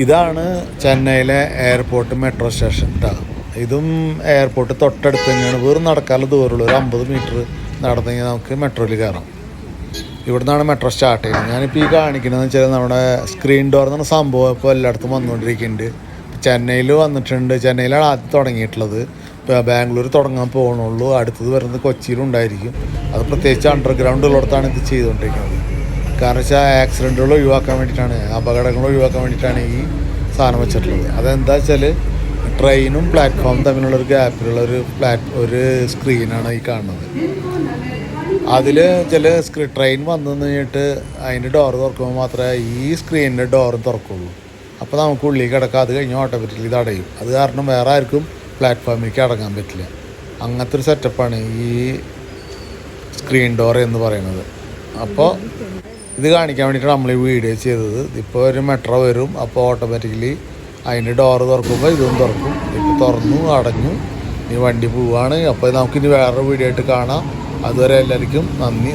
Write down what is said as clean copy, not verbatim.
ഇതാണ് ചെന്നൈയിലെ airport metro station കേട്ടോ. ഇതും എയർപോർട്ട് തൊട്ടടുത്ത് തന്നെയാണ്. വെറും നടക്കാനുള്ള ദൂരമുള്ളൂ. ഒരു 50 മീറ്റർ നടന്നു കഴിഞ്ഞാൽ നമുക്ക് മെട്രോയിൽ കയറാം. ഇവിടെ നിന്നാണ് മെട്രോ സ്റ്റാർട്ട് ചെയ്യുന്നത്. ഞാനിപ്പോൾ ഈ കാണിക്കുന്നതെന്ന് വെച്ചാൽ നമ്മുടെ സ്ക്രീൻ ഡോർ എന്ന് പറഞ്ഞ സംഭവം ഇപ്പോൾ എല്ലായിടത്തും വന്നുകൊണ്ടിരിക്കുന്നുണ്ട്. ചെന്നൈയിൽ വന്നിട്ടുണ്ട്. ചെന്നൈയിലാണ് ആദ്യം തുടങ്ങിയിട്ടുള്ളത്. ഇപ്പോൾ ബാംഗ്ലൂർ തുടങ്ങാൻ പോകണുള്ളൂ. അടുത്തത് വരുന്നത് കൊച്ചിയിലുണ്ടായിരിക്കും. അത് പ്രത്യേകിച്ച് അണ്ടർഗ്രൗണ്ട് ഉള്ളിടത്താണ് ഇത് ചെയ്തുകൊണ്ടിരിക്കുന്നത്. കാരണം വെച്ചാൽ ആക്സിഡൻറ്റുകൾ ഒഴിവാക്കാൻ വേണ്ടിയിട്ടാണ്, അപകടങ്ങൾ ഒഴിവാക്കാൻ വേണ്ടിയിട്ടാണ് ഈ സാധനം വെച്ചിട്ടുള്ളത്. അതെന്താ വെച്ചാൽ ട്രെയിനും പ്ലാറ്റ്ഫോമും തമ്മിലുള്ളൊരു ഗ്യാപ്പിലുള്ള ഒരു സ്ക്രീനാണ് ഈ കാണുന്നത്. അതിൽ ചില ട്രെയിൻ വന്നു കഴിഞ്ഞിട്ട് അതിൻ്റെ ഡോറ് തുറക്കുമ്പോൾ മാത്രമേ ഈ സ്ക്രീനിൻ്റെ ഡോറ് തുറക്കുള്ളൂ. അപ്പോൾ നമുക്ക് ഉള്ളിൽ കിടക്കാം. അത് കഴിഞ്ഞ് ഓട്ടോമാറ്റിക്കലി ഇത് അടയും. അത് കാരണം വേറെ ആർക്കും പ്ലാറ്റ്ഫോമിലേക്ക് അടങ്ങാൻ പറ്റില്ല. അങ്ങനത്തെ ഒരു സെറ്റപ്പാണ് ഈ സ്ക്രീൻ ഡോർ എന്ന് പറയുന്നത്. അപ്പോൾ ഇത് കാണിക്കാൻ വേണ്ടിയിട്ടാണ് നമ്മൾ ഈ വീഡിയോ ചെയ്തത്. ഇപ്പോൾ ഒരു മെട്രോ വരും. അപ്പോൾ ഓട്ടോമാറ്റിക്കലി അതിൻ്റെ ഡോറ് തുറക്കുമ്പോൾ ഇതും തുറക്കും. ഇപ്പോൾ തുറന്നു അടഞ്ഞു. ഈ വണ്ടി പോവുകയാണ്. അപ്പോൾ നമുക്കിനി വേറൊരു വീഡിയോ ആയിട്ട് കാണാം. അതുവരെ എല്ലാവർക്കും നന്ദി.